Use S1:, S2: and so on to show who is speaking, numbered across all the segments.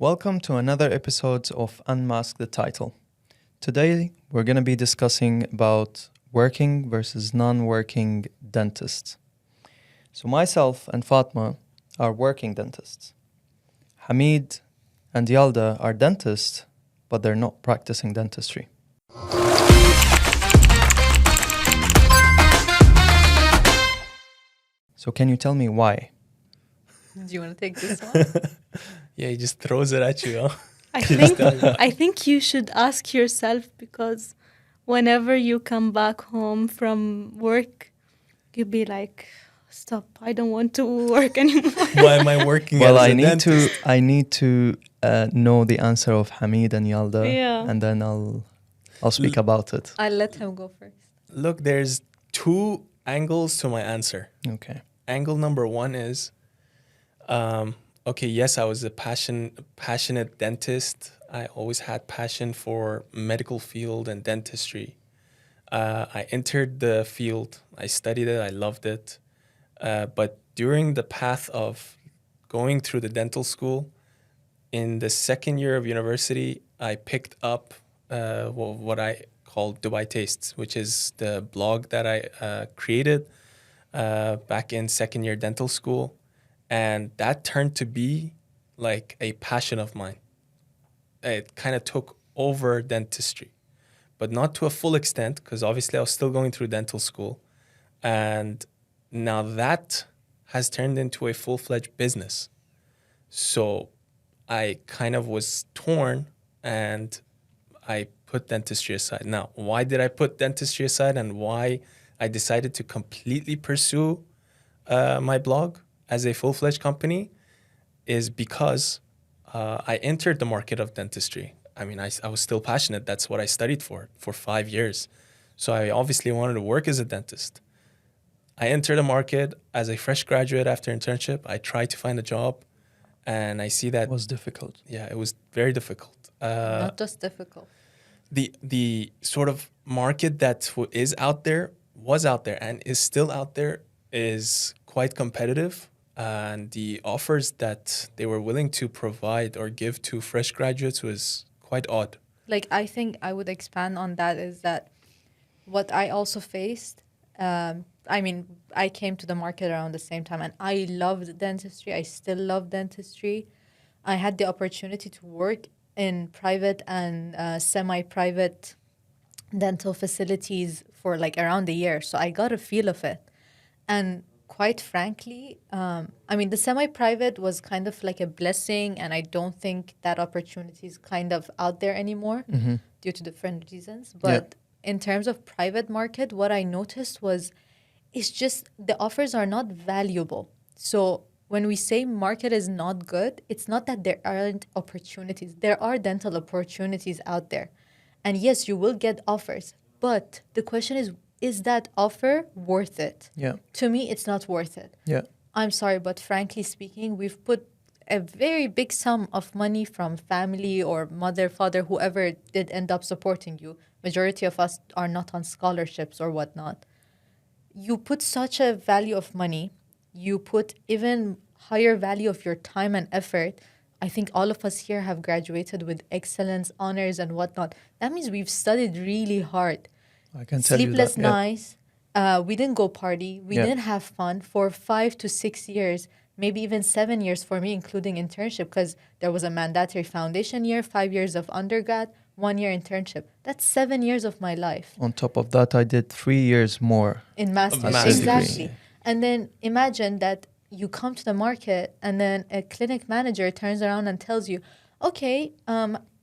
S1: Welcome to another episode of Unmaskthetitle. Today we're going to be discussing about working versus non-working dentists. So myself and Fatma are working dentists. Hamid and Yalda are dentists, but they're not practicing dentistry. So can you tell me why?
S2: Do you want to take this one?
S3: Yeah, he just throws it at you. Huh?
S4: I think you should ask yourself, because whenever you come back home from work, you'll be like, stop, I don't want to work anymore.
S3: Why am I working
S1: Well,
S3: as
S1: I
S3: a dentist?
S1: need to know the answer of Hamid and Yalda,
S4: Yeah.
S1: and then I'll speak about it.
S2: I'll let him go first.
S3: Look, there's two angles to my answer.
S1: Okay.
S3: Angle number one is, okay, yes, I was a passionate dentist. I always had passion for medical field and dentistry. I entered the field. I studied it. I loved it. But during the path of going through the dental school, in the second year of university, I picked up what I call dubaidentist, which is the blog that I created back in second year dental school. And that turned to be like a passion of mine. It kind of took over dentistry, but not to a full extent, because obviously I was still going through dental school. And now that has turned into a full-fledged business. So I kind of was torn and I put dentistry aside. Now, why did I put dentistry aside and why I decided to completely pursue my blog as a full-fledged company is because I entered the market of dentistry. I mean, I was still passionate. That's what I studied for 5 years. So I obviously wanted to work as a dentist. I entered the market as a fresh graduate after internship. I tried to find a job, and I see that
S1: It was difficult.
S3: yeah, it was very difficult.
S2: Not just difficult.
S3: The sort of market that was out there and is still out there is quite competitive. And the offers that they were willing to provide or give to fresh graduates was quite odd.
S2: Like, I think I would expand on that is that what I also faced, I came to the market around the same time and I loved dentistry. I still love dentistry. I had the opportunity to work in private and semi-private dental facilities for like around a year. So I got a feel of it. And quite frankly, the semi-private was kind of like a blessing, and I don't think that opportunity is kind of out there anymore due to different reasons. But in terms of private market, what I noticed was it's just the offers are not valuable. So when we say market is not good, it's not that there aren't opportunities. There are dental opportunities out there. And yes, you will get offers. But the question is that offer worth it?
S1: Yeah.
S2: To me, it's not worth it.
S1: Yeah.
S2: I'm sorry, but frankly speaking, we've put a very big sum of money from family or mother, father, whoever did end up supporting you. Majority of us are not on scholarships or whatnot. You put such a value of money. You put even higher value of your time and effort. I think all of us here have graduated with excellence, honors, and whatnot. That means we've studied really hard.
S1: I can tell
S2: Sleepless
S1: you that.
S2: nights. We didn't go party. We didn't have fun for 5 to 6 years, maybe even 7 years for me, including internship, because there was a mandatory foundation year, 5 years of undergrad, 1 year internship. That's 7 years of my life.
S1: On top of that, I did 3 years more.
S2: In master's,
S3: master's
S2: exactly.
S3: degree.
S2: And then imagine that you come to the market and then a clinic manager turns around and tells you, okay,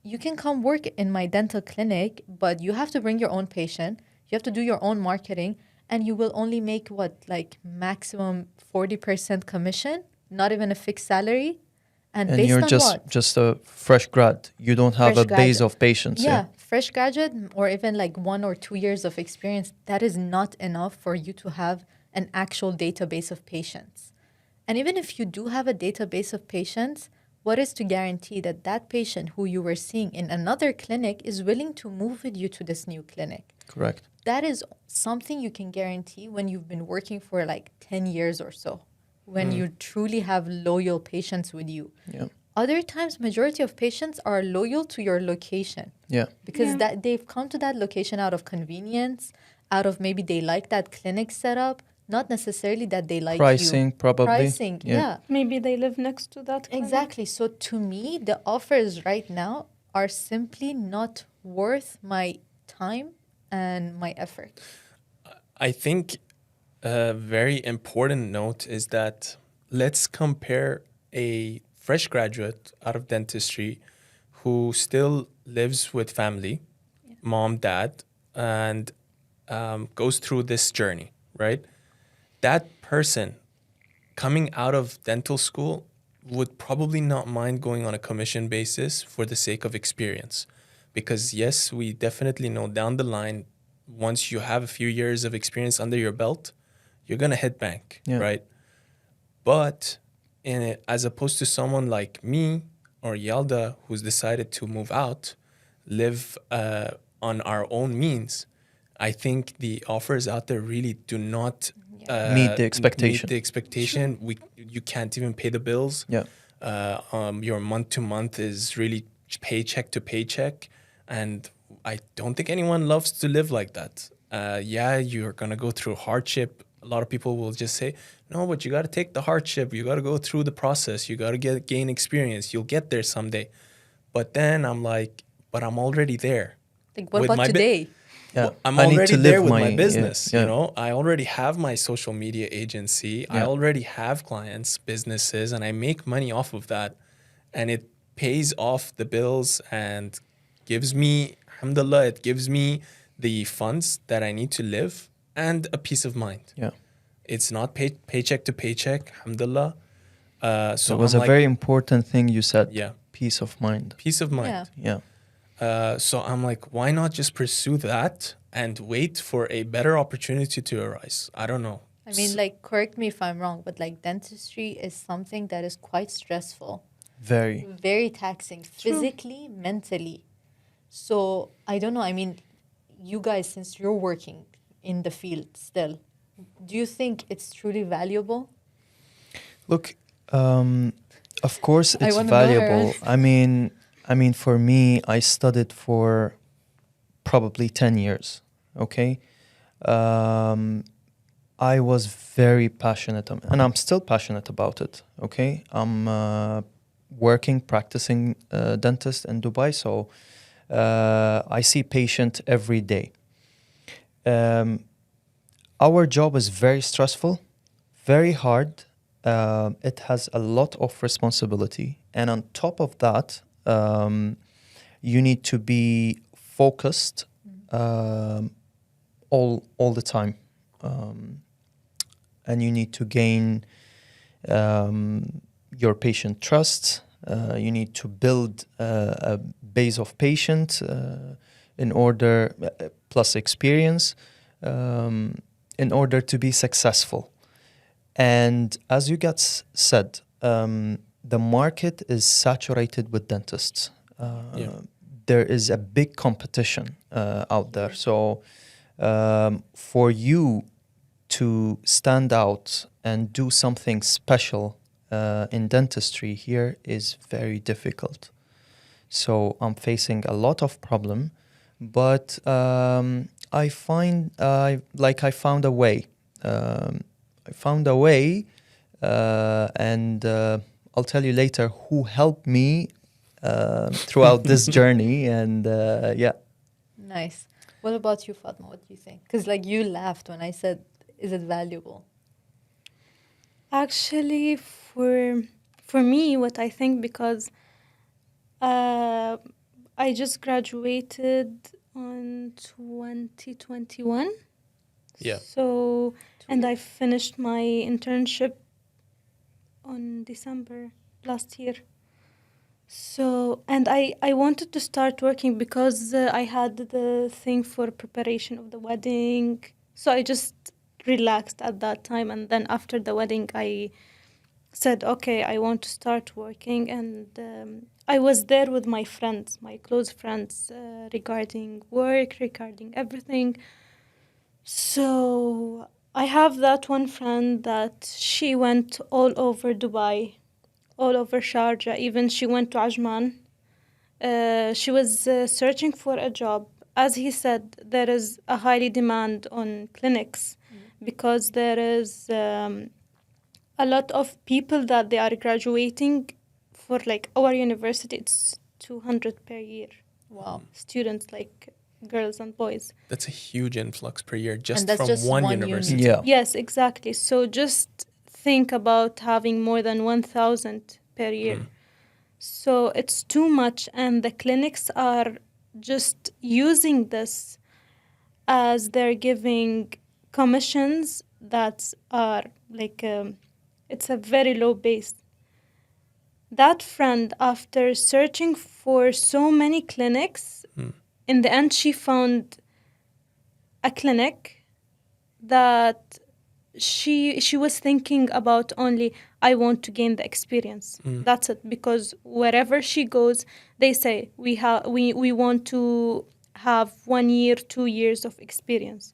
S2: you can come work in my dental clinic, but you have to bring your own patient. You have to do your own marketing, and you will only make maximum 40% commission, not even a fixed salary. And based
S1: you're
S2: on
S1: just
S2: what?
S1: just a fresh grad. You don't have
S2: Fresh
S1: a base
S2: graduate.
S1: of patients.
S2: Yeah, fresh graduate or even like 1 or 2 years of experience, that is not enough for you to have an actual database of patients. And even if you do have a database of patients, what is to guarantee that that patient who you were seeing in another clinic is willing to move with you to this new clinic?
S1: Correct.
S2: That is something you can guarantee when you've been working for like 10 years or so, when you truly have loyal patients with you.
S1: Yeah.
S2: other times, majority of patients are loyal to your location
S1: Yeah.
S2: because
S4: Yeah.
S2: that they've come to that location out of convenience, out of maybe they like that clinic setup, not necessarily that they like
S1: Pricing,
S2: you.
S1: probably.
S2: Pricing,
S1: Yeah.
S2: yeah.
S4: Maybe they live next to that clinic.
S2: Exactly. So to me, the offers right now are simply not worth my time and my effort.
S3: I think a very important note is that let's compare a fresh graduate out of dentistry who still lives with family, mom, dad, and goes through this journey, right? That person coming out of dental school would probably not mind going on a commission basis for the sake of experience. Because, yes, we definitely know down the line, once you have a few years of experience under your belt, you're going to hit bank,
S1: Yeah.
S3: right? But as opposed to someone like me or Yalda, who's decided to move out, live on our own means, I think the offers out there really do not
S1: Meet the expectation.
S3: Meet the expectation. You can't even pay the bills.
S1: Yeah.
S3: Your month to month is really paycheck to paycheck, and I don't think anyone loves to live like that. Yeah, you're gonna go through hardship. A lot of people will just say, "No, but you got to take the hardship. You got to go through the process. You got to gain experience. You'll get there someday." But then I'm like, "But I'm already there."
S2: Like, what
S3: With
S2: about
S3: my
S2: today?
S1: Yeah.
S3: Well, I'm
S1: I need
S3: already
S1: to
S3: there
S1: live
S3: with
S1: my
S3: my business.
S1: yeah.
S3: You know, I already have my social media agency. I
S1: Yeah.
S3: already have clients, businesses, and I make money off of that. And it pays off the bills and gives me, alhamdulillah, it gives me the funds that I need to live and a peace of mind.
S1: Yeah.
S3: It's not paycheck to paycheck, alhamdulillah. So
S1: It was
S3: I'm
S1: a
S3: like,
S1: very important thing you said.
S3: yeah,
S1: Peace of mind.
S3: peace of mind.
S2: Yeah.
S1: Yeah.
S3: So I'm like, why not just pursue that and wait for a better opportunity to arise? I don't know.
S2: I mean, like, correct me if I'm wrong, but like dentistry is something that is quite stressful,
S1: Very.
S2: very taxing, physically, mentally. So I don't know. I mean, you guys, since you're working in the field still, do you think it's truly valuable?
S1: Look, of course
S2: I
S1: it's
S2: wanna know,
S1: valuable.
S2: Harold.
S1: I mean, for me, I studied for probably 10 years. Okay. I was very passionate, and I'm still passionate about it. Okay. I'm working, practicing dentist in Dubai, so I see patient every day. Our job is very stressful, very hard. It has a lot of responsibility, and on top of that, you need to be focused all the time, and you need to gain your patient trust. You need to build a base of patient in order plus experience in order to be successful. And as you got said, the market is saturated with dentists. There is a big competition out there. So for you to stand out and do something special in dentistry here is very difficult. So I'm facing a lot of problem, but I found a way. I found a way, and I'll tell you later who helped me throughout this journey. And yeah.
S2: Nice. What about you, Fatma? What do you think? Because like you laughed when I said, "Is it valuable?"
S4: Actually, for me, what I think, because I just graduated on 2021.
S3: Yeah.
S4: So, and I finished my internship on December last year. So, and I wanted to start working because I had the thing for preparation of the wedding. So I just relaxed at that time. And then after the wedding, I said, okay, I want to start working. And I was there with my friends, my close friends, regarding work, regarding everything. So I have that one friend that she went all over Dubai, all over Sharjah. Even she went to Ajman. She was searching for a job. As he said, there is a highly demand on clinics because there is a lot of people that they are graduating for like our university. It's 200 per year.
S2: Wow.
S4: Students, like girls and boys.
S3: That's a huge influx per year just
S2: that's
S3: from
S2: just
S3: one
S2: one
S3: university.
S2: unit.
S1: Yeah.
S4: Yes, exactly. So just think about having more than 1,000 per year. So it's too much, and the clinics are just using this as they're giving commissions that are like, it's a very low base. That friend, after searching for so many clinics, in the end she found a clinic that she was thinking about only, I want to gain the experience. That's it. Because wherever she goes, they say we want to have 1 year, 2 years of experience.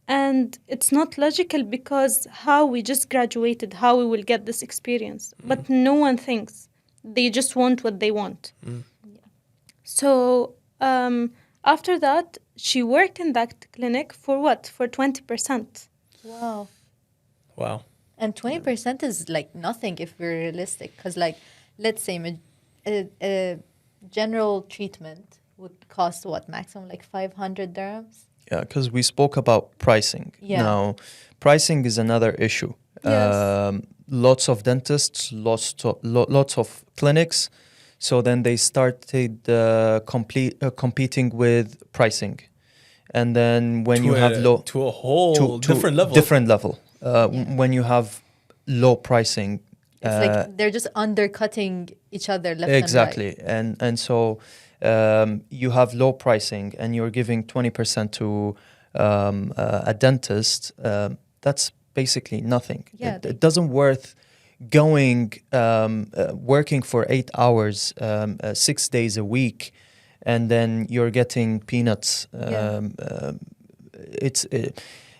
S4: And it's not logical, because how we just graduated, how we will get this experience? But no one thinks. They just want what they want. So after that, she worked in that clinic for what? For 20%.
S2: Wow.
S3: Wow.
S2: And 20% is like nothing if we're realistic. Because, like, let's say a general treatment would cost what? Maximum like 500 dirhams?
S1: Yeah, because we spoke about pricing.
S2: Yeah.
S1: Now, pricing is another issue.
S4: Yes.
S1: Lots of dentists, lots of clinics. So then they started competing with pricing. And then when you have low...
S3: To a whole different level.
S1: Different level. When you have low pricing...
S2: It's like they're just undercutting each other left
S1: exactly.
S2: and right.
S1: And so you have low pricing and you're giving 20% to a dentist. That's basically nothing.
S2: Yeah,
S1: It doesn't worth going working for 8 hours 6 days a week, and then you're getting peanuts.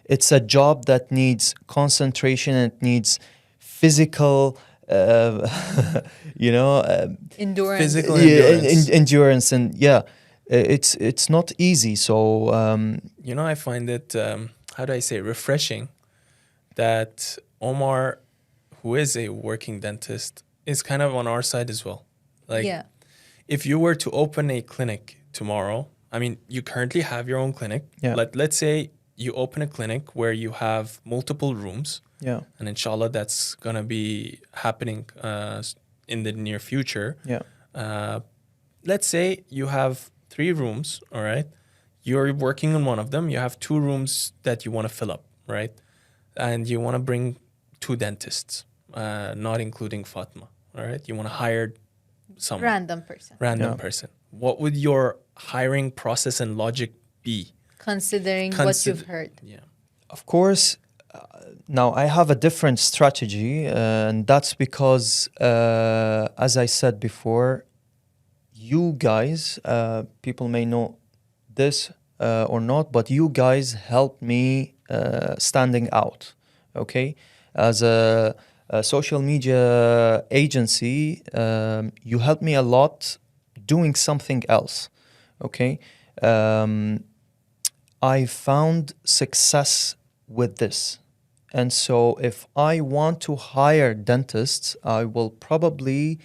S1: It's a job that needs concentration and it needs physical
S2: Endurance.
S3: Physical endurance.
S1: endurance, and it's not easy. So
S3: I find it how do I say, refreshing that Omar, who is a working dentist, is kind of on our side as well. Like, if you were to open a clinic tomorrow, I mean, you currently have your own clinic.
S1: Yeah.
S3: Let's say you open a clinic where you have multiple rooms.
S1: Yeah.
S3: And inshallah, that's going to be happening in the near future.
S1: Yeah.
S3: Let's say you have 3 rooms, all right? You're working on one of them. You have 2 rooms that you want to fill up, right? And you want to bring 2 dentists, not including Fatima, all right? You want to hire someone.
S2: Random
S3: Person. What would your hiring process and logic be?
S2: Considering what you've heard.
S3: Yeah.
S1: Of course, now I have a different strategy, and that's because, as I said before, you guys, people may know this or not, but you guys helped me standing out, okay? As a social media agency, you helped me a lot doing something else, okay? I found success with this. And so if I want to hire dentists, I will probably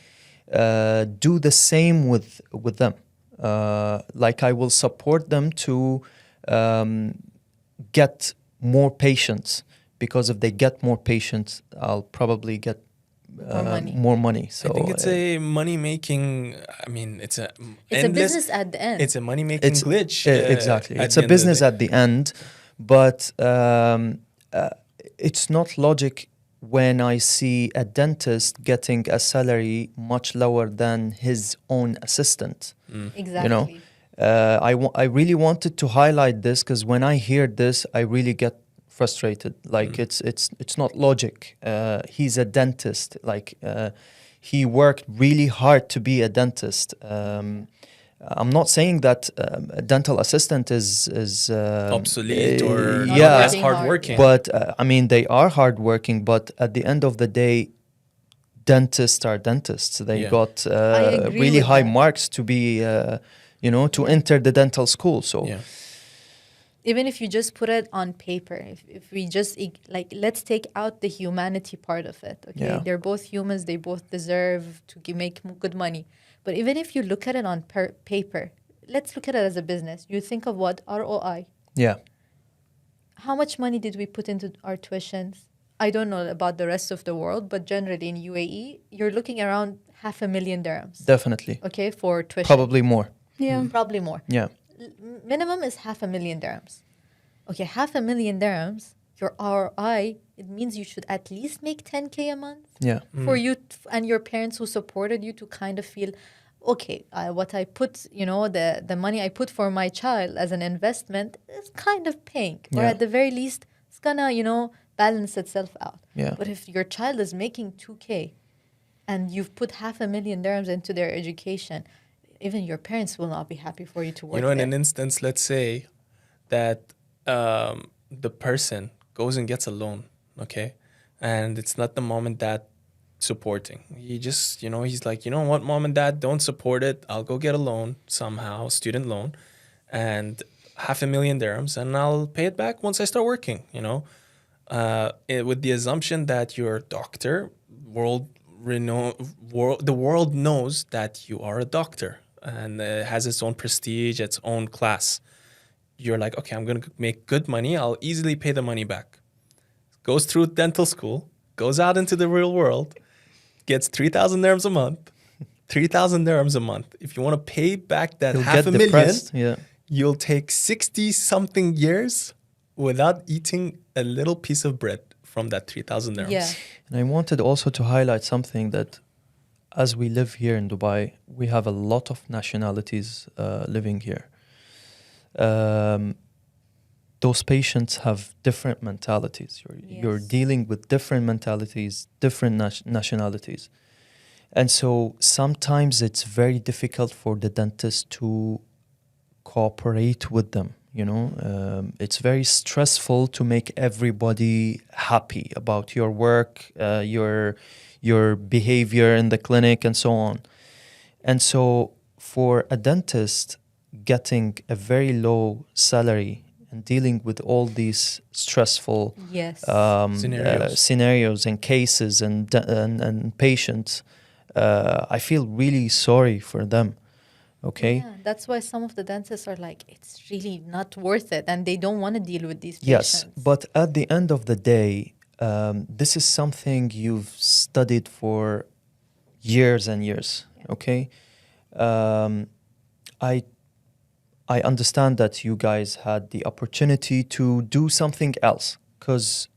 S1: do the same with them. Like I will support them to get more patients, because if they get more patients, I'll probably get more money. So
S3: I think it's a money-making, I mean, it's a
S2: business at the end.
S3: It's a money-making glitch.
S1: Exactly. It's a business at the end, but it's not logic when I see a dentist getting a salary much lower than his own assistant.
S2: Exactly.
S1: I really wanted to highlight this, because when I hear this, I really get frustrated. Like it's not logic. He's a dentist. Like he worked really hard to be a dentist. I'm not saying that a dental assistant is
S3: obsolete or
S2: not
S3: less hardworking.
S1: But I mean, they are hardworking. But at the end of the day, dentists are dentists. They
S3: Yeah.
S1: got
S2: agree
S1: really
S2: with
S1: high
S2: that.
S1: marks to be, to enter the dental school. So
S3: Yeah.
S2: Even if you just put it on paper, if we just let's take out the humanity part of it. Okay,
S1: Yeah.
S2: they're both humans, they both deserve to make good money. But even if you look at it on paper, let's look at it as a business. You think of what? ROI.
S1: yeah,
S2: How much money did we put into our tuitions? I don't know about the rest of the world, but generally in UAE, you're looking around 500,000 dirhams.
S1: definitely.
S2: Okay, for tuition.
S1: Probably more.
S4: Yeah.
S2: Probably more.
S1: Yeah.
S2: Minimum is 500,000 dirhams. Okay, 500,000 dirhams, your ROI, it means you should at least make 10K a month
S1: Yeah.
S2: for you and your parents who supported you to kind of feel, okay, what I put, the money I put for my child as an investment is kind of paying. Or
S1: Yeah.
S2: at the very least, it's gonna, balance itself out.
S1: Yeah.
S2: But if your child is making 2K and you've put 500,000 dirhams into their education, even your parents will not be happy for you to work
S3: You know, in
S2: there.
S3: an instance, let's say that the person goes and gets a loan, okay? And it's not the mom and dad supporting. He just, he's like, you know what, mom and dad don't support it. I'll go get a loan somehow, student loan, and 500,000 dirhams, and I'll pay it back once I start working, with the assumption that you're a doctor, the world knows that you are a doctor, and it has its own prestige, its own class. You're like, okay, I'm going to make good money. I'll easily pay the money back. Goes through dental school, goes out into the real world, gets 3,000 dirhams a month, 3,000 dirhams a month. If you want to pay back that
S1: You'll
S3: half
S1: get
S3: a million,
S1: depressed. Yeah.
S3: you'll take 60 something years without eating a little piece of bread from that 3,000 dirhams.
S2: Yeah.
S1: And I wanted also to highlight something that as we live here in Dubai, we have a lot of nationalities living here. Those patients have different mentalities. You're
S2: Yes.
S1: dealing with different mentalities, different nationalities. And so sometimes it's very difficult for the dentist to cooperate with them. It's very stressful to make everybody happy about your work, your behavior in the clinic, and so on. And so for a dentist, getting a very low salary and dealing with all these stressful
S2: Yes.
S3: Scenarios.
S1: and cases and patients, I feel really sorry for them. Okay.
S2: Yeah, that's why some of the dentists are like, it's really not worth it, and they don't want to deal with these
S1: Yes,
S2: patients.
S1: but at the end of the day, this is something you've studied for years and years. Okay, I understand that you guys had the opportunity to do something else, because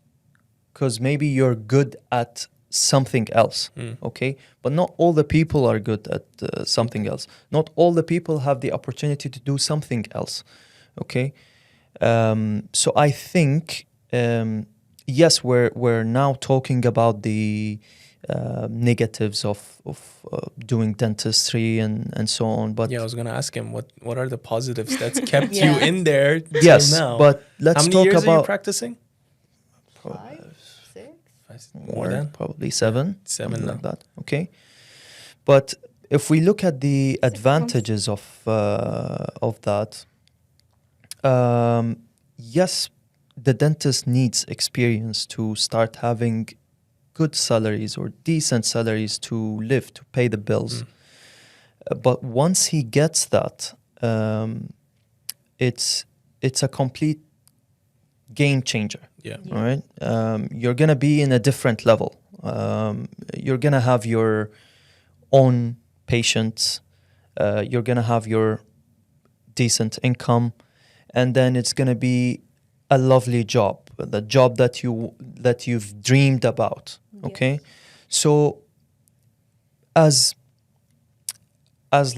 S1: maybe you're good at something else. Okay, but not all the people are good at something else. Not all the people have the opportunity to do something else. Okay. So I think, yes, we're now talking about the negatives of doing dentistry and so on. But
S3: Yeah, I was going to ask him, what are the positives that's kept
S2: Yeah.
S3: you in there till
S1: yes,
S3: now?
S1: but let's
S3: How many
S1: talk
S3: years are you
S1: about
S3: practicing?
S2: 5, 6.
S3: More than?
S1: probably 7,
S3: 7
S1: something
S3: now.
S1: like that. Okay, but if we look at the advantages of that. Yes, the dentist needs experience to start having good salaries or decent salaries to live, to pay the bills. But once he gets that, it's a complete game changer.
S3: Yeah.
S2: Yeah.
S1: All right, you're gonna be in a different level. You're gonna have your own patients. You're gonna have your decent income, and then it's gonna be a lovely job, the job that you've dreamed about. Okay,
S2: Yes.
S1: so as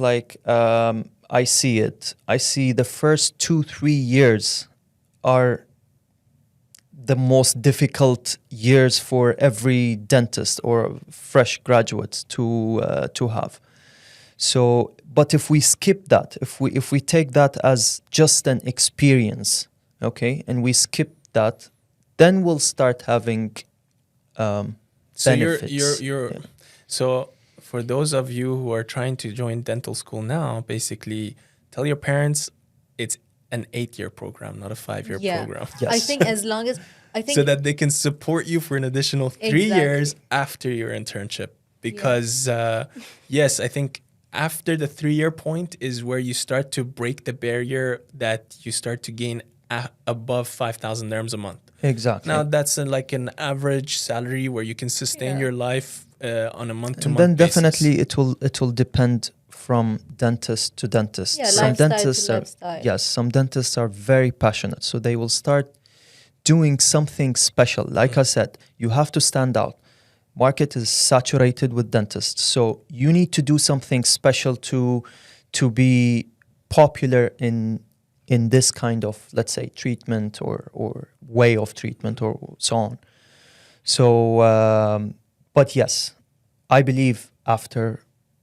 S1: like I see it, I see the first 2-3 years are the most difficult years for every dentist or fresh graduate to have. So, but if we skip that, if we take that as just an experience, okay, and we skip that, then we'll start having
S3: So
S1: benefits.
S3: you're
S1: Yeah.
S3: So for those of you who are trying to join dental school now, basically tell your parents it's an 8-year program, not a 5-year
S2: Yeah.
S3: program.
S1: Yes.
S2: I think as long as I think
S3: So that they can support you for an additional 3 years
S2: Exactly.
S3: after your internship. Because yes, I think after the 3-year point is where you start to break the barrier that you start to gain above 5,000 dirhams a month.
S1: Exactly.
S3: Now that's like an average salary where you can sustain
S2: Yeah.
S3: your life on a
S1: And
S3: month-to-month
S1: then
S3: basis.
S1: definitely it will depend from dentist to dentist.
S2: Yeah,
S1: Some
S2: lifestyle
S1: dentists
S2: to
S1: are
S2: lifestyle.
S1: yes, some dentists are very passionate, so they will start doing something special. Like I said, you have to stand out. Market is saturated with dentists, so you need to do something special to be popular in this kind of, let's say, treatment or way of treatment or so on. So, but yes, I believe after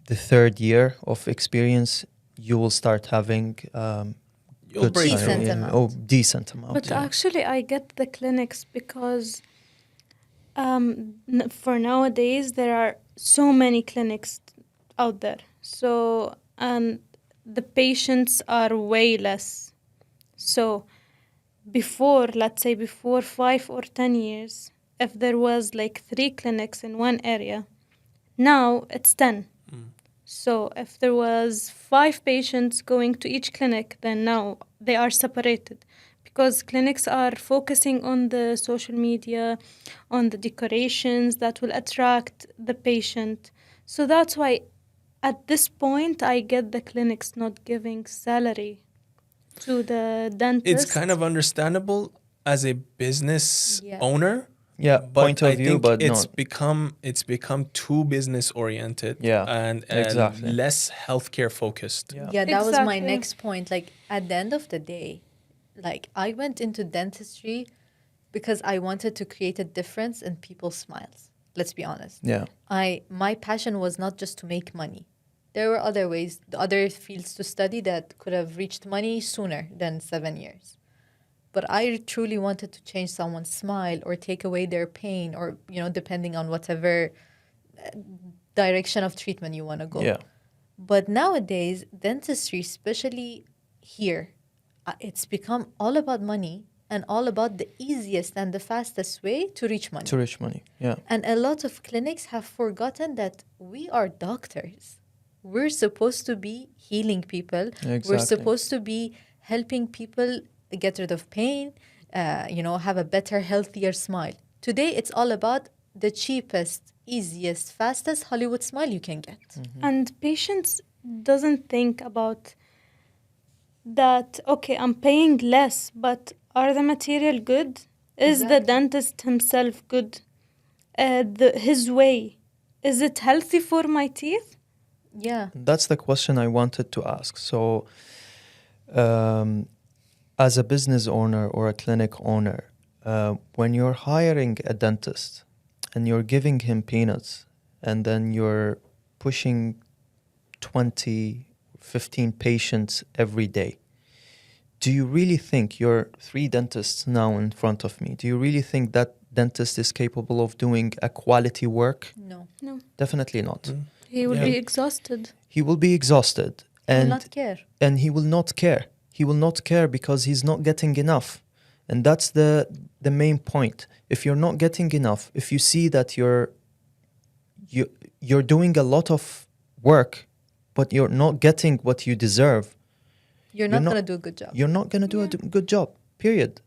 S1: the 3rd year of experience, you will start having
S3: You'll break
S2: Decent
S3: through.
S2: amount.
S1: decent amount.
S4: But
S1: yeah.
S4: actually, I get the clinics because for nowadays there are so many clinics out there. So and the patients are way less. So before, let's say before 5 or 10 years, if there was like 3 clinics in one area, now it's 10. So if there was 5 patients going to each clinic, then now they are separated because clinics are focusing on the social media, on the decorations that will attract the patient. So that's why at this point I get the clinics not giving salary to the dentist.
S3: It's kind of understandable as a business
S2: Yeah.
S3: owner.
S1: Yeah,
S3: But
S1: point of
S3: I
S1: view,
S3: think
S1: but
S3: it's become too business oriented
S1: Yeah,
S3: and
S1: exactly.
S3: less healthcare focused.
S1: Yeah.
S2: Yeah, that was my
S4: Exactly.
S2: next point. Like at the end of the day, like I went into dentistry because I wanted to create a difference in people's smiles. Let's be honest.
S1: Yeah.
S2: My passion was not just to make money. There were other ways, the other fields to study that could have reached money sooner than 7 years. But I truly wanted to change someone's smile or take away their pain or, depending on whatever direction of treatment you want to go.
S1: Yeah.
S2: But nowadays, dentistry, especially here, it's become all about money and all about the easiest and the fastest way to reach money.
S1: To reach money. Yeah.
S2: And a lot of clinics have forgotten that we are doctors. We're supposed to be healing people. We're
S1: Exactly.
S2: supposed to be helping people get rid of pain, have a better, healthier smile. Today, it's all about the cheapest, easiest, fastest Hollywood smile you can get.
S4: And patients doesn't think about that, okay, I'm paying less, but are the material good? Is the
S2: Exactly.
S4: dentist himself good? His way, is it healthy for my teeth?
S2: Yeah.
S1: That's the question I wanted to ask. So, as a business owner or a clinic owner, when you're hiring a dentist and you're giving him peanuts and then you're pushing 20, 15 patients every day, do you really think your 3 dentists now in front of me, do you really think that dentist is capable of doing a quality work?
S2: No.
S4: No,
S1: Definitely not.
S4: he will
S3: Yeah.
S4: be exhausted.
S1: He will be exhausted
S2: Will
S1: and
S2: not care.
S1: he will not care. He will not care because he's not getting enough. And that's the main point. If you're not getting enough, if you see that you're doing a lot of work, but you're not getting what you deserve,
S2: You're not going to do a good job.
S1: you're not going to do a good job, period.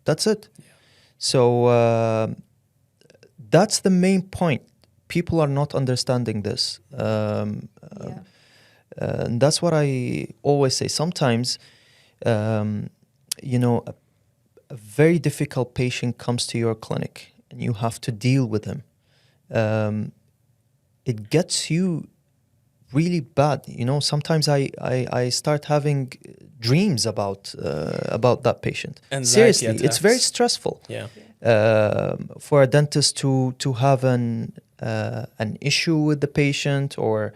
S1: That's it. So that's the main point. People are not understanding this.
S2: Yeah.
S1: And that's what I always say. Sometimes, a very difficult patient comes to your clinic and you have to deal with him. It gets you really bad. Sometimes I start having dreams about that patient.
S3: Anxiety
S1: Seriously, it's very
S3: attacks.
S1: stressful.
S3: Yeah.
S1: For a dentist to have an issue with the patient or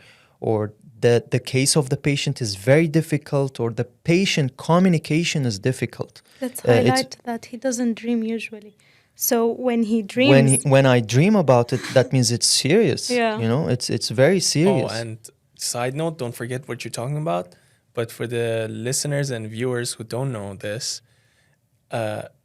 S1: the case of the patient is very difficult or the patient communication is difficult.
S4: Let's
S1: It's-
S4: highlight that he doesn't dream usually. So when he dreams,
S1: When I dream about it, that means it's serious.
S4: Yeah.
S1: You know, it's very serious.
S3: Oh, and side note, don't forget what you're talking about. But for the listeners and viewers who don't know this,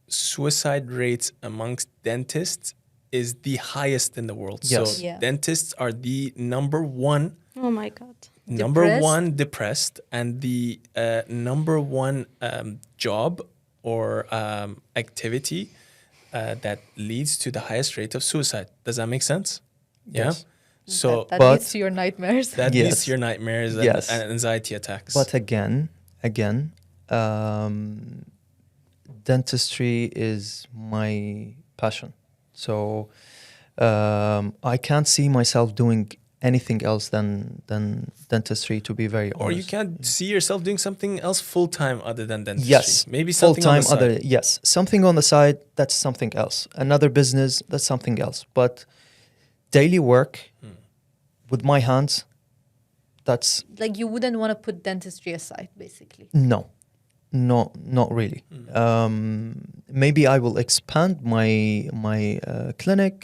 S3: suicide rates amongst dentists is the highest in the world.
S1: Yes.
S3: So
S2: Yeah.
S3: dentists are the number one
S4: oh my God.
S3: depressed, and the number one job or activity that leads to the highest rate of suicide. Does that make sense? Yeah.
S1: Yes.
S3: So
S2: that
S1: But-
S2: leads to your nightmares.
S3: that leads
S1: Yes.
S3: to your nightmares
S1: Yes.
S3: and anxiety attacks.
S1: But again, dentistry is my passion. So I can't see myself doing anything else than dentistry, to be very honest.
S3: or you can't see yourself doing something else full time other than dentistry.
S1: Yes,
S3: Maybe
S1: full
S3: something on
S1: time.
S3: the side.
S1: Other yes, something on the side. That's something else. Another business. That's something else. But daily work with my hands. That's
S2: Like you wouldn't want to put dentistry aside, basically.
S1: no, not really. Maybe I will expand my clinic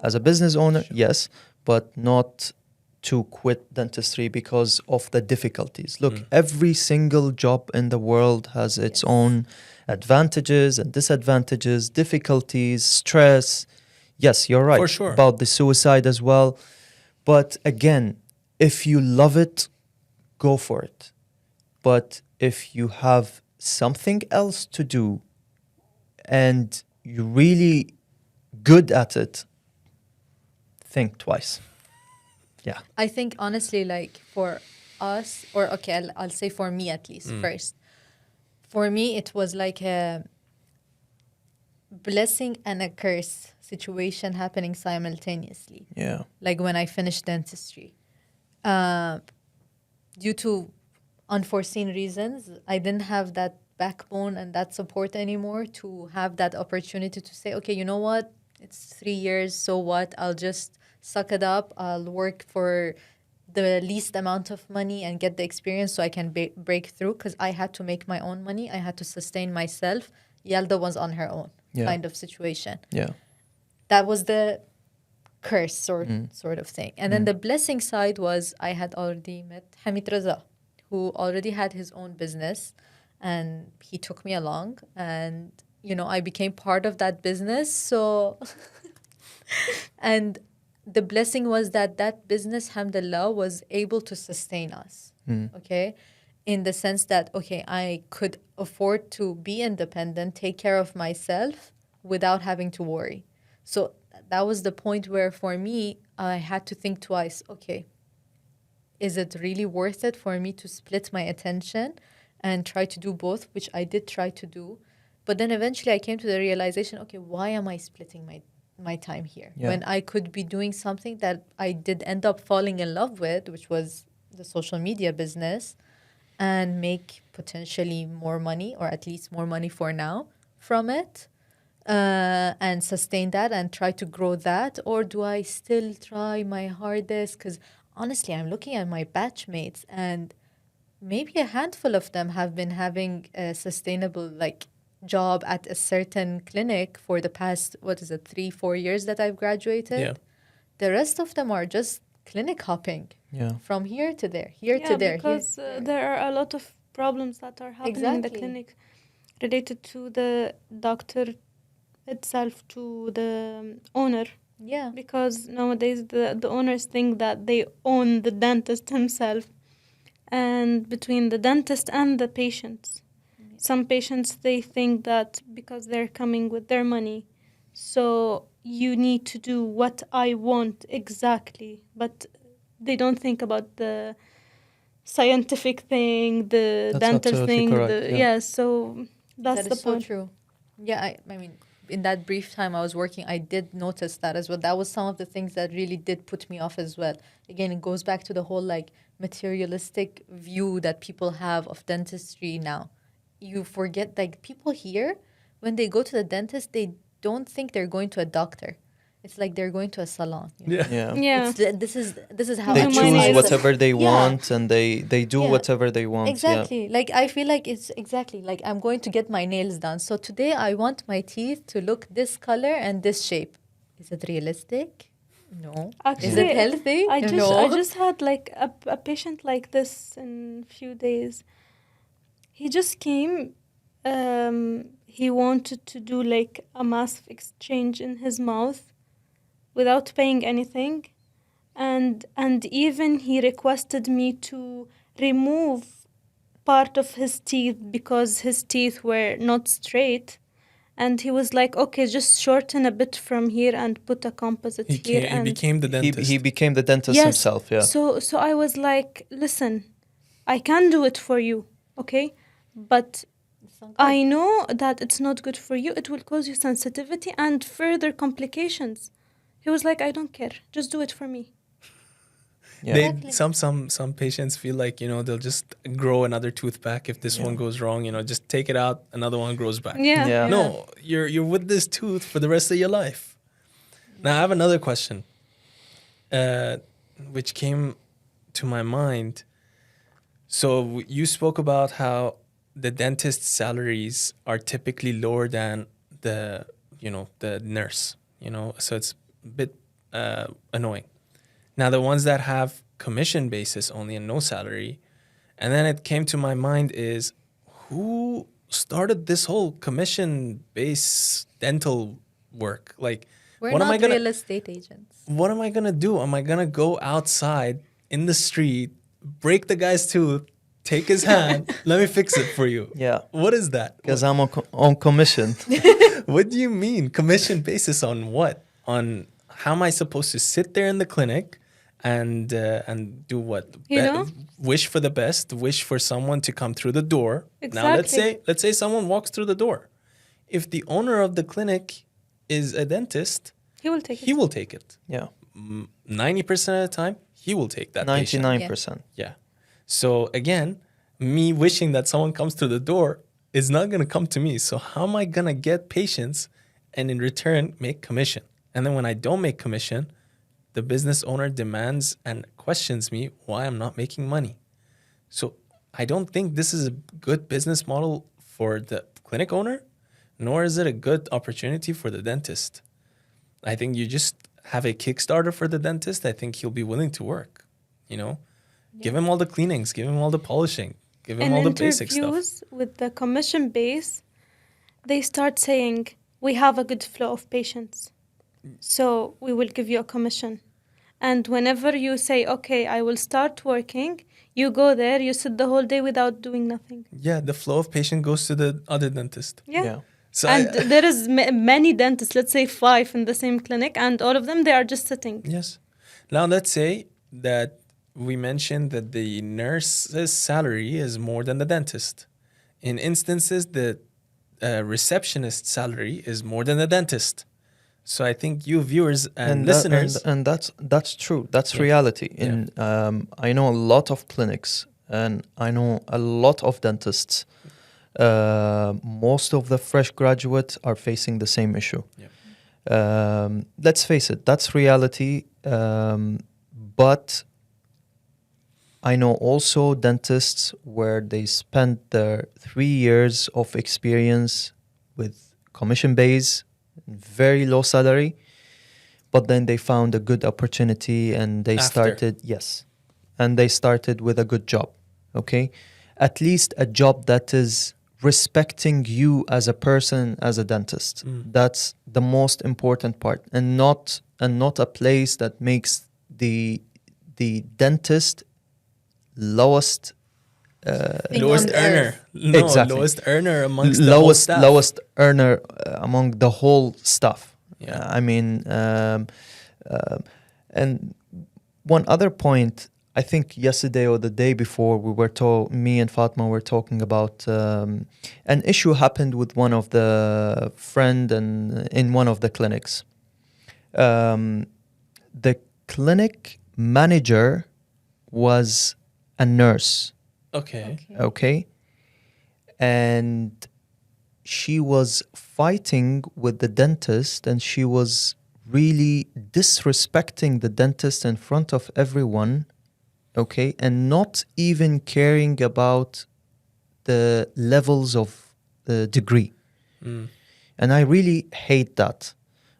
S1: as a business owner. Yes, but not to quit dentistry because of the difficulties. Look, every single job in the world has its
S2: Yes.
S1: own advantages and disadvantages, difficulties, stress. Yes, you're right
S3: For sure.
S1: about the suicide as well. But again, if you love it, go for it. But if you have something else to do and you're really good at it, think twice. Yeah.
S2: I think honestly, like for us, or okay, I'll say for me at least first. For me, it was like a blessing and a curse situation happening simultaneously.
S1: Yeah.
S2: Like when I finished dentistry. Due to unforeseen reasons, I didn't have that backbone and that support anymore to have that opportunity to say, okay, you know what? It's 3 years, so what? I'll just suck it up. I'll work for the least amount of money and get the experience so I can break through, because I had to make my own money. I had to sustain myself. Yalda was on her own kind of situation.
S1: Yeah.
S2: That was the curse sort of thing. And then the blessing side was I had already met Hamid Raza, who already had his own business, and he took me along, and you know, I became part of that business. So and the blessing was that business, alhamdulillah, was able to sustain us. Okay, in the sense that, okay, I could afford to be independent, take care of myself without having to worry. So that was the point where for me, I had to think twice, okay, is it really worth it for me to split my attention and try to do both, which I did try to do. But then eventually I came to the realization, okay, why am I splitting my time here when I could be doing something that I did end up falling in love with, which was the social media business, and make potentially more money, or at least more money for now from it, and sustain that and try to grow that? Or do I still try my hardest? Because honestly, I'm looking at my batchmates, and maybe a handful of them have been having a sustainable job at a certain clinic for the past 3-4 years that I've graduated.
S3: Yeah.
S2: The rest of them are just clinic hopping from here to there, here to there.
S4: Because there are a lot of problems that are happening in the
S2: Exactly.
S4: clinic related to the doctor itself, to the owner.
S2: Yeah.
S4: Because nowadays the owners think that they own the dentist himself, and between the dentist and the patients. Some patients, they think that because they're coming with their money, so you need to do what I want exactly, but they don't think about the scientific thing, the
S1: That's
S4: dental
S1: absolutely
S4: thing.
S1: correct, yeah.
S4: So that's
S2: That
S4: the
S2: is so
S4: point.
S2: true. Yeah, I mean, in that brief time I was working, I did notice that as well. That was some of the things that really did put me off as well. Again, it goes back to the whole materialistic view that people have of dentistry now. You forget, people here, when they go to the dentist, they don't think they're going to a doctor. it's like they're going to a salon. You know?
S3: Yeah.
S1: Yeah.
S4: Yeah.
S2: This is how
S1: They
S2: I
S4: Humanized.
S1: choose
S2: myself-
S1: whatever they
S2: Yeah.
S1: want, and they do
S2: Yeah.
S1: whatever they want.
S2: Exactly. Like I feel like it's exactly like I'm going to get my nails done. So today I want my teeth to look this color and this shape. Is it realistic? No. Is
S4: Actually,
S2: it healthy?
S4: I
S2: No.
S4: just had like a patient like this in a few days. He just came. He wanted to do like a massive exchange in his mouth without paying anything, and even he requested me to remove part of his teeth because his teeth were not straight. And he was like, okay, just shorten a bit from here and put a composite here.
S3: He
S4: And
S3: became the dentist.
S1: He became the dentist
S4: yes,
S1: himself. Yeah.
S4: So I was like, listen, I can do it for you, okay? But I know that it's not good for you. It will cause you sensitivity and further complications. He was like, I don't care. Just do it for me.
S1: Yeah.
S3: They
S2: Exactly.
S3: some patients feel like, they'll just grow another tooth back if this one goes wrong, just take it out, another one grows back.
S4: Yeah.
S1: Yeah.
S3: No, you're with this tooth for the rest of your life. Now I have another question, which came to my mind. So you spoke about how the dentist salaries are typically lower than the nurse. So it's a bit annoying. Now the ones that have commission basis only and no salary, and then it came to my mind is who started this whole commission based dental work? Like,
S2: We're
S3: what am
S2: not
S3: I gonna
S2: real estate agents.
S3: what am I gonna do? Am I gonna go outside in the street, break the guy's tooth, take his hand, let me fix it for you?
S1: Yeah.
S3: What is that?
S1: Because I'm on commission.
S3: What do you mean? Commission basis on what? On how am I supposed to sit there in the clinic and do what? Wish for the best, wish for someone to come through the door. Now
S4: Exactly.
S3: let's say someone walks through the door. If the owner of the clinic is a dentist,
S4: He will take
S3: he
S4: it.
S3: will take it.
S1: Yeah.
S3: 90% of the time, he will take that patient.
S1: 99%.
S3: Yeah. So again, me wishing that someone comes through the door is not going to come to me. So how am I going to get patients and in return make commission? And then when I don't make commission, the business owner demands and questions me why I'm not making money. So I don't think this is a good business model for the clinic owner, nor is it a good opportunity for the dentist. I think you just have a Kickstarter for the dentist. I think he'll be willing to work, Give him all the cleanings, give him all the polishing, give him
S4: In
S3: all the basic stuff.
S4: interviews with the commission base, they start saying, we have a good flow of patients, so we will give you a commission. And whenever you say, okay, I will start working, you go there, you sit the whole day without doing nothing.
S3: Yeah, the flow of patient goes to the other dentist.
S4: Yeah.
S3: So
S4: And there is many dentists, let's say 5 in the same clinic, and all of them, they are just sitting.
S3: yes. Now let's say that we mentioned that the nurse's salary is more than the dentist. In instances, the receptionist's salary is more than the dentist. So I think you viewers and listeners,
S1: and that's true. That's
S3: Yeah.
S1: reality.
S3: Yeah.
S1: I know a lot of clinics and I know a lot of dentists. Most of the fresh graduates are facing the same issue. Let's face it, that's reality. But I know also dentists where they spent their 3 years of experience with commission base, very low salary, but then they found a good opportunity and they
S3: After.
S1: started with a good job. Okay, at least a job that is respecting you as a person, as a dentist. That's the most important part, and not a place that makes the dentist lowest
S2: Thing
S3: lowest
S2: on
S3: earner.
S2: earth.
S3: No,
S1: Exactly.
S3: lowest earner amongst the whole staff.
S1: lowest earner among the whole staff.
S3: Yeah.
S1: I mean, and one other point, I think yesterday or the day before, me and Fatma were talking about an issue happened with one of the friend and in one of the clinics. The clinic manager was a nurse.
S3: Okay.
S1: Okay. And she was fighting with the dentist and she was really disrespecting the dentist in front of everyone, okay, and not even caring about the levels of the degree. And I really hate that.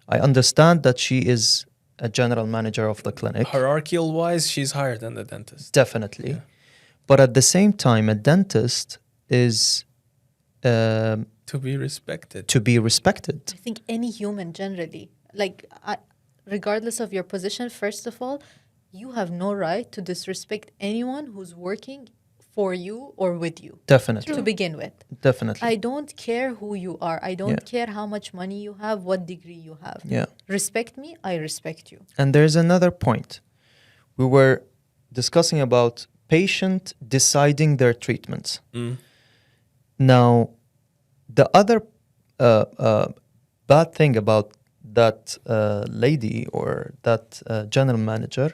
S1: I understand that she is a general manager of the clinic.
S3: Hierarchical wise, she's higher than the dentist.
S1: Definitely.
S3: Yeah.
S1: But at the same time, a dentist is
S3: To be respected.
S1: to be respected.
S2: I think any human generally, like, regardless of your position, first of all, you have no right to disrespect anyone who's working for you or with you
S1: Definitely.
S2: to begin with.
S1: Definitely.
S2: I don't care who you are. I don't
S1: Yeah.
S2: care how much money you have, what degree you have.
S1: Yeah.
S2: Respect me, I respect you.
S1: And there's another point. We were discussing about patient deciding their treatments. Now, the other bad thing about that lady or that general manager,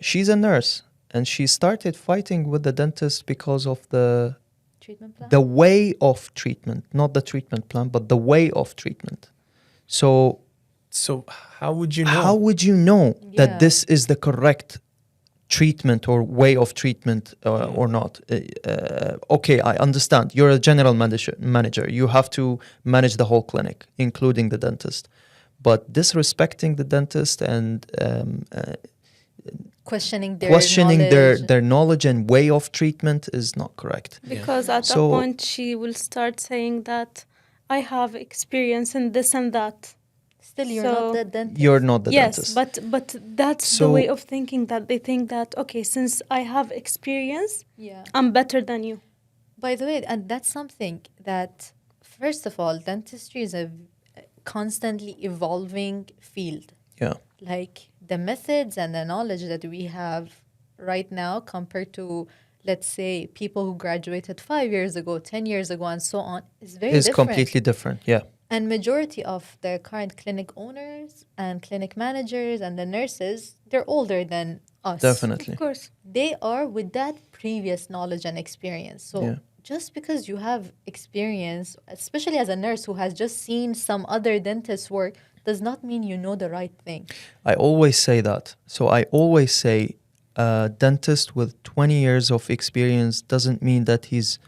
S1: she's a nurse and she started fighting with the dentist because of the
S2: Treatment plan?
S1: way of treatment, not the treatment plan, but the way of treatment. So
S3: So how would you know?
S1: how would you know
S2: Yeah.
S1: that this is the correct treatment or way of treatment or not? Okay, I understand. You're a general manager. You have to manage the whole clinic, including the dentist. But disrespecting the dentist and
S2: questioning their
S1: questioning
S2: knowledge.
S1: their knowledge and way of treatment is not correct.
S4: Because at that
S1: So-
S4: point, she will start saying that I have experience in this and that.
S2: Still, you're
S4: So-
S2: not the dentist.
S1: You're not the
S4: Yes,
S1: dentist.
S4: but that's the
S1: So-
S4: way of thinking, that they think that, okay, since I have experience,
S2: Yeah.
S4: I'm better than you.
S2: By the way, and that's something that, first of all, dentistry is a constantly evolving field.
S1: Yeah.
S2: Like the methods and the knowledge that we have right now compared to, let's say, people who graduated 5 years ago, 10 years ago, and so on, is very
S1: Is
S2: different.
S1: completely different. Yeah.
S2: And majority of the current clinic owners and clinic managers and the nurses, they're older than us.
S1: Definitely.
S4: Of course.
S2: They are with that previous knowledge and experience. So
S1: Yeah.
S2: just because you have experience, especially as a nurse who has just seen some other dentist's work, does not mean you know the right thing.
S1: I always say that. So I always say a dentist with 20 years of experience doesn't mean that he's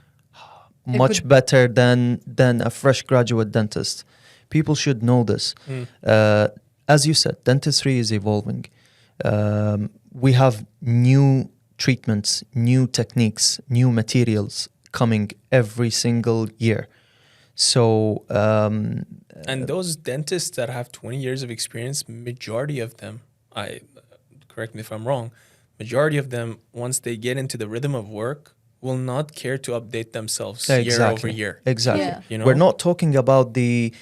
S1: much
S2: good-
S1: better than a fresh graduate dentist. People should know this. As you said, dentistry is evolving. We have new treatments, new techniques, new materials coming every single year. So
S3: And those dentists that have 20 years of experience, majority of them, correct me if I'm wrong, majority of them, once they get into the rhythm of work, will not care to update themselves year over year.
S1: Exactly.
S2: Yeah.
S3: You know?
S1: We're not talking about the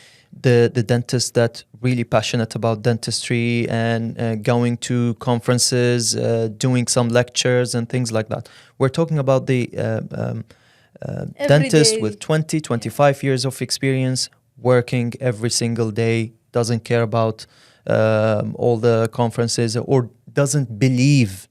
S1: dentist that really passionate about dentistry and going to conferences, doing some lectures and things like that. We're talking about the dentist
S2: day.
S1: with 20, 25 years of experience, working every single day, doesn't care about all the conferences or doesn't believe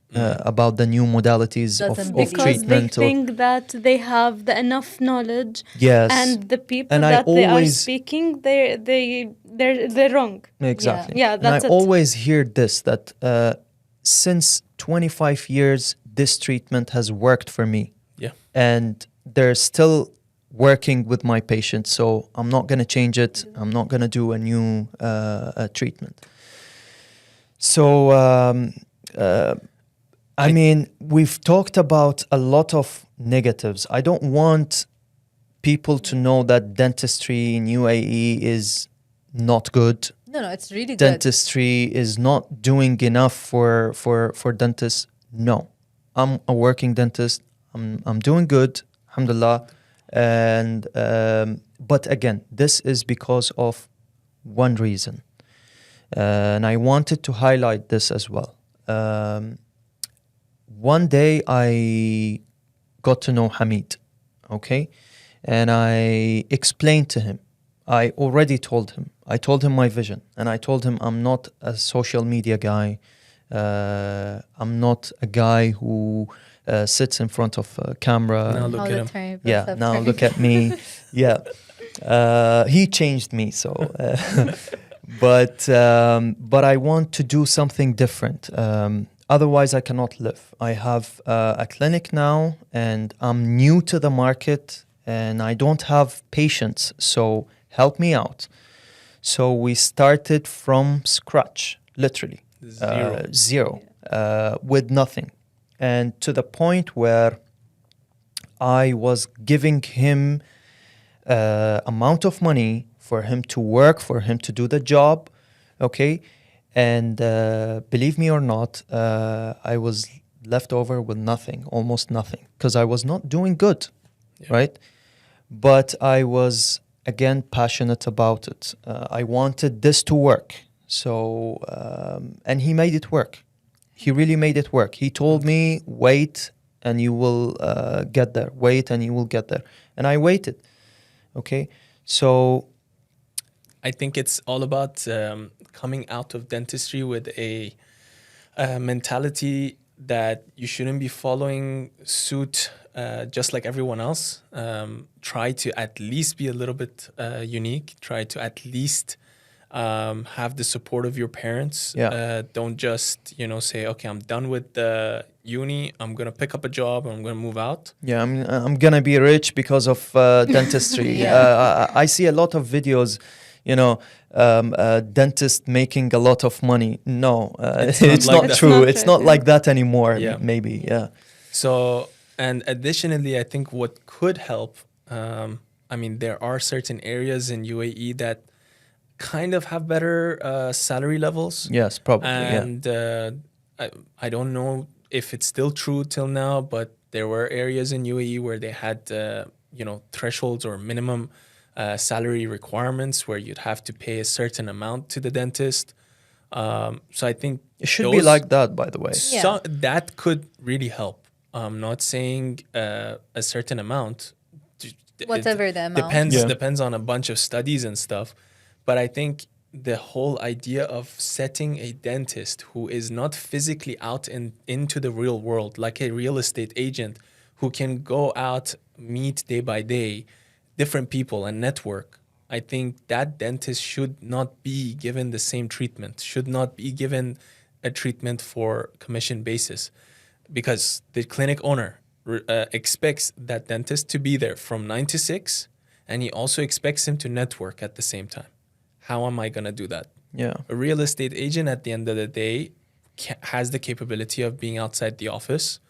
S1: about the new modalities
S2: Doesn't
S1: of
S2: believe.
S4: Because
S1: treatment.
S4: they think that they have the enough knowledge,
S1: Yes.
S4: and the people
S1: And I
S4: that they are
S1: always-
S4: speaking, they're wrong.
S1: Exactly.
S4: Yeah,
S1: and
S4: that's
S1: I
S4: it.
S1: always hear this, that since 25 years, this treatment has worked for me.
S3: Yeah.
S1: And they're still working with my patients, so I'm not going to change it. I'm not going to do a new treatment. So, I mean, we've talked about a lot of negatives. I don't want people to know that dentistry in UAE is not good.
S2: No, it's really good.
S1: Dentistry is not doing enough for dentists. No, I'm a working dentist. I'm doing good, alhamdulillah. And but again, this is because of one reason, and I wanted to highlight this as well. One day I got to know Hamid, okay, and I explained to him. I already told him. I told him my vision, and I told him I'm not a social media guy. I'm not a guy who sits in front of a camera.
S3: Now look
S2: All
S3: at
S2: the
S3: him.
S2: time,
S1: Yeah,
S2: perception.
S1: now look at me. Yeah, he changed me. So, but I want to do something different. Otherwise, I cannot live. I have a clinic now, and I'm new to the market, and I don't have patients. So help me out. So we started from scratch, literally zero, with nothing, and to the point where I was giving him amount of money for him to work, for him to do the job, okay? And believe me or not, I was left over with nothing, almost nothing, because I was not doing good, right? But I was, again, passionate about it. I wanted this to work. So, and he made it work. He really made it work. He told me, wait, and you will get there. Wait, and you will get there. And I waited. Okay, so
S3: I think it's all about coming out of dentistry with a mentality that you shouldn't be following suit just like everyone else. Try to at least be a little bit unique. Try to at least have the support of your parents. Don't just, say, okay, I'm done with the uni. I'm going to pick up a job. I'm going to move out.
S1: Yeah, I'm going to be rich because of dentistry. I see a lot of videos, dentist making a lot of money. No, it's not true. It's not like that anymore, maybe. Yeah.
S3: So, and additionally, I think what could help, there are certain areas in UAE that kind of have better salary levels.
S1: Yes, probably.
S3: And I don't know if it's still true till now, but there were areas in UAE where they had, thresholds or minimum salary requirements where you'd have to pay a certain amount to the dentist. So I think
S1: it should be like that, by the way.
S3: So that could really help. I'm not saying a certain amount.
S2: Whatever the amount.
S3: Depends on a bunch of studies and stuff. But I think the whole idea of setting a dentist who is not physically out into the real world, like a real estate agent who can go out, meet day by day different people and network, I think that dentist should not be given the same treatment, should not be given a treatment for commission basis, because the clinic owner expects that dentist to be there from 9 to 6, and he also expects him to network at the same time. How am I going to do that?
S1: Yeah.
S3: A real estate agent at the end of the day has the capability of being outside the office,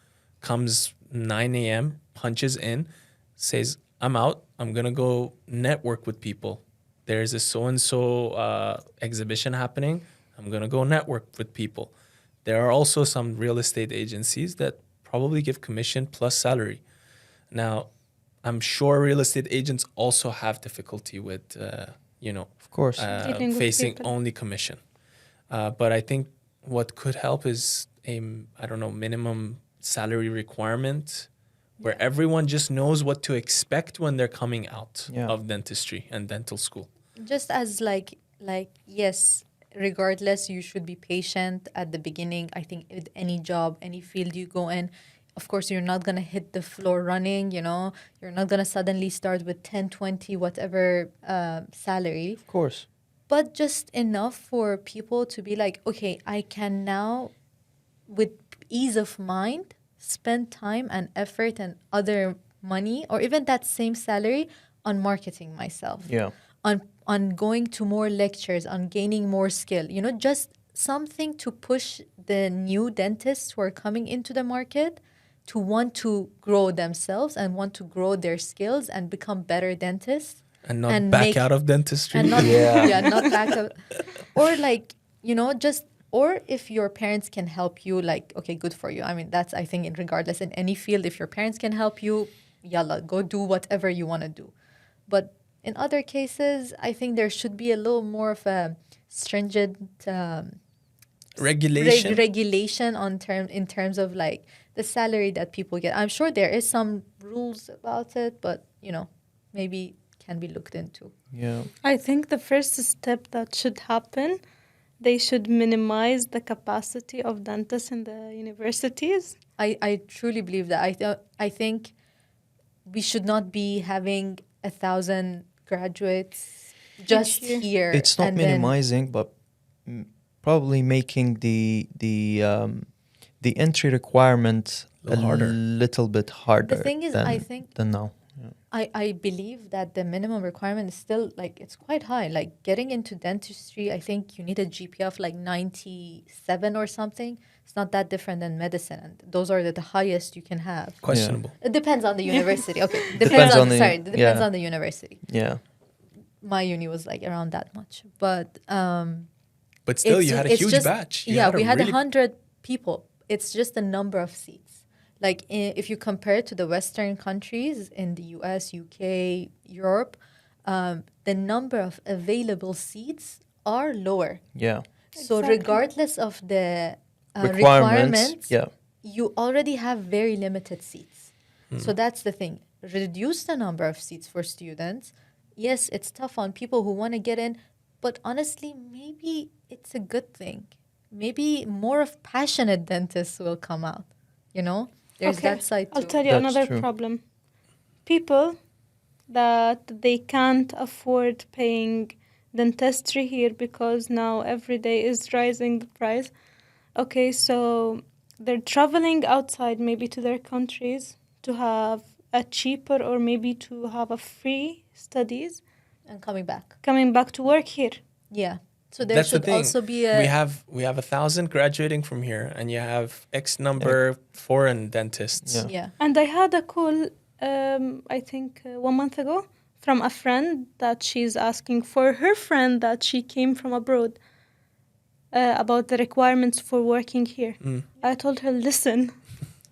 S3: comes 9 a.m., punches in, says, I'm out. I'm going to go network with people. There's a so-and-so exhibition happening. I'm going to go network with people. There are also some real estate agencies that probably give commission plus salary. Now, I'm sure real estate agents also have difficulty with,
S1: of course,
S3: facing only commission. But I think what could help is minimum salary requirement where everyone just knows what to expect when they're coming out of dentistry and dental school.
S2: Just as yes, regardless, you should be patient at the beginning. I think with any job, any field you go in, of course, you're not going to hit the floor running, you're not going to suddenly start with 10, 20, whatever salary.
S1: Of course.
S2: But just enough for people to be like, okay, I can now, with ease of mind, spend time and effort and other money, or even that same salary, on marketing myself.
S1: Yeah.
S2: On going to more lectures, on gaining more skill. Just something to push the new dentists who are coming into the market to want to grow themselves and want to grow their skills and become better dentists.
S3: And not back out of dentistry.
S2: And not, not back out. Or or if your parents can help you, okay, good for you. I mean, that's, I think, regardless in any field, if your parents can help you, yalla, go do whatever you want to do. But in other cases, I think there should be a little more of a stringent regulation in terms of the salary that people get. I'm sure there is some rules about it, but maybe can be looked into.
S1: Yeah.
S4: I think the first step that should happen, they should minimize the capacity of dentists in the universities.
S2: I truly believe that. I think we should not be having 1,000 graduates just
S4: here.
S2: here.
S1: It's not
S2: and then-
S1: minimizing, but probably making the entry requirement a
S3: Little harder.
S1: little bit harder.
S2: thing is,
S1: than,
S2: I think-
S1: than now.
S2: I believe that the minimum requirement is still like it's quite high. Like getting into dentistry, I think you need a GPA of like 97 or something. It's not that different than medicine, and those are the highest you can have.
S3: Questionable.
S2: It depends on the university. Okay,
S1: Depends on the-
S2: depends
S1: yeah.
S2: on the university.
S1: Yeah.
S2: My uni was like around that much, but
S3: But still, you
S2: it's-
S3: had a
S2: it's
S3: huge
S2: just-
S3: batch. You
S2: we had
S3: really-
S2: 100 people. It's just the number of seats. Like if you compare it to the Western countries in the US, UK, Europe, the number of available seats are lower.
S1: Yeah.
S2: So
S4: Exactly.
S2: regardless of the
S1: Requirements. Yeah.
S2: you already have very limited seats. So that's the thing. Reduce the number of seats for students. Yes, it's tough on people who want to get in, but honestly, maybe it's a good thing. Maybe more of passionate dentists will come out. You know, there's
S4: Okay,
S2: that side
S4: I'll
S2: too.
S4: tell you
S1: That's
S4: another
S1: true.
S4: problem. People that they can't afford paying dentistry here because now every day is rising the price. Okay, so they're traveling outside maybe to their countries to have a cheaper or maybe to have a free studies,
S2: And coming back.
S4: coming back to work here.
S2: Yeah. So there
S3: That's the
S2: should
S3: thing.
S2: also be a
S3: we have 1,000 graduating from here, and you have X number foreign dentists.
S1: Yeah.
S2: yeah.
S4: And I had a call, I think 1 month ago, from a friend that she's asking for her friend that she came from abroad about the requirements for working here. I told her, listen,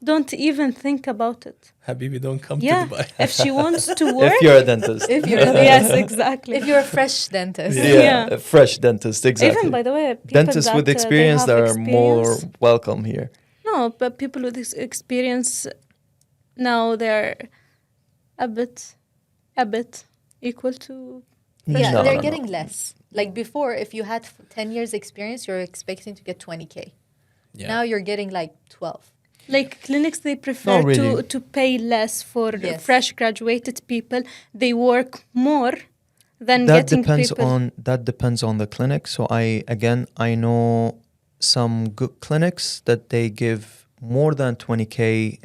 S4: don't even think about it.
S3: Habibi, don't come
S4: Yeah,
S3: to Dubai.
S4: if she wants to work,
S1: If you're a dentist.
S2: If you're
S4: yes, exactly.
S2: if you're a fresh dentist.
S1: yeah,
S4: Yeah.
S1: a fresh dentist, exactly.
S4: Even by the way, people
S1: Dentists
S4: that,
S1: with
S4: they
S1: experience
S4: have
S1: that are more
S4: experience-
S1: welcome here.
S4: No, but people with this experience now they're a bit equal to.
S2: Yeah,
S1: No,
S2: they're
S1: no, no.
S2: getting less. Like before, if you had 10 years experience, you're expecting to get 20K.
S3: Yeah.
S2: Now you're getting like 12.
S4: Like clinics, they prefer
S1: really.
S4: to pay less for
S2: Yes.
S4: fresh graduated people. They work more than
S1: That
S4: getting
S1: depends
S4: people.
S1: on the clinic. So I know some good clinics that they give more than 20K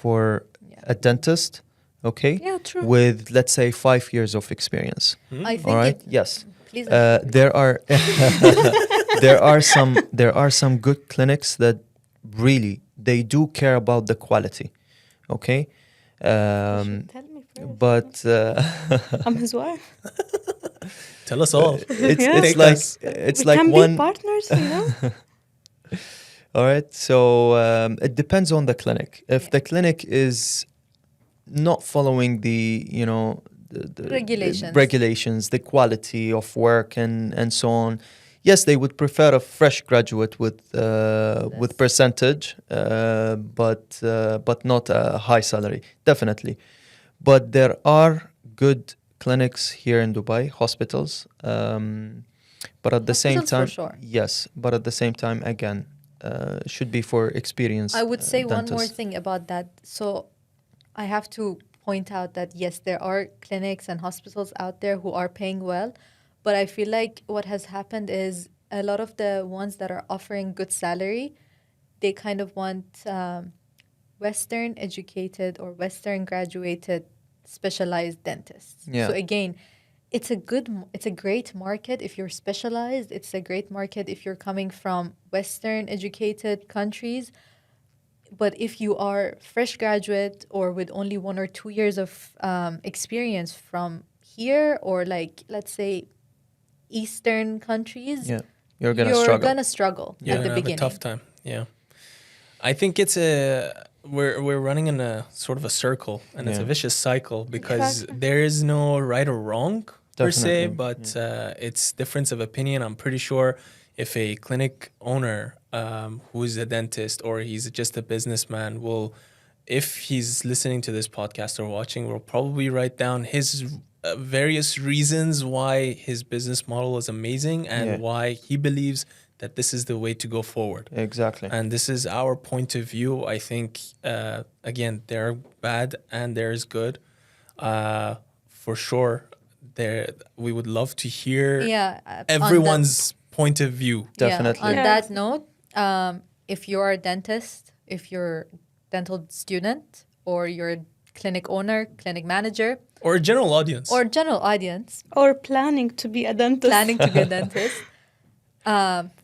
S1: for
S2: Yeah.
S1: a dentist, okay?
S4: Yeah, true.
S1: With let's say 5 years of experience.
S2: I think
S1: All right?
S2: it,
S1: Yes.
S2: please.
S1: There are there are some good clinics that really they do care about the quality, okay?
S4: You should tell me first.
S1: But
S4: I'm his wife.
S3: Tell us all.
S1: it's
S4: Yeah.
S1: it's
S3: Take
S1: like
S3: us.
S1: it's
S4: we
S1: like
S4: can
S1: one.
S4: be partners, you know.
S1: All right, so it depends on the clinic. If
S2: Yeah.
S1: the clinic is not following the
S2: Regulations.
S1: regulations, the quality of work and so on, yes, they would prefer a fresh graduate with percentage, but not a high salary, definitely. But there are good clinics here in Dubai, hospitals. But at the same
S2: Hospitals for
S1: time,
S2: sure.
S1: yes. But at the same time, again, should be for experienced.
S2: I would say one more
S1: dentists.
S2: thing about that. So I have to point out that yes, there are clinics and hospitals out there who are paying well, but I feel like what has happened is a lot of the ones that are offering good salary, they kind of want Western educated or Western graduated specialized dentists.
S1: Yeah.
S2: So again, it's a great market if you're specialized. It's a great market if you're coming from Western educated countries. But if you are fresh graduate or with only 1 or 2 years of experience from here or like let's say Eastern countries,
S1: Yeah, you're gonna struggle.
S3: You're
S2: at the
S3: gonna have
S2: beginning.
S3: a tough time. Yeah, I think we're running in a sort of a circle, and it's a
S1: Yeah.
S3: vicious cycle because
S4: Exactly.
S3: there is no right or wrong per se,
S1: Definitely,
S3: but it's difference of opinion. I'm pretty sure if a clinic owner who's a dentist or he's just a businessman will, if he's listening to this podcast or watching, will probably write down his various reasons why his business model is amazing and
S1: Yeah.
S3: why he believes that this is the way to go forward.
S1: Exactly.
S3: And this is our point of view. I think, again, there are bad and there's good. For sure, We would love to hear
S2: Yeah.
S3: everyone's point of view.
S1: Definitely.
S2: On
S4: Yeah.
S2: that note, if you're a dentist, if you're a dental student, or you're a clinic owner, clinic manager,
S3: Or a general audience.
S2: or general audience
S4: Or planning to be a dentist.
S2: planning to be a dentist,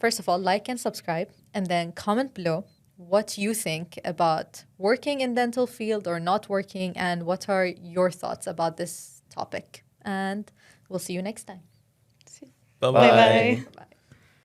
S2: first of all, like and subscribe, and then comment below what you think about working in dental field or not working, and what are your thoughts about this topic. And we'll see you next time.
S3: Bye-bye.
S4: Bye bye.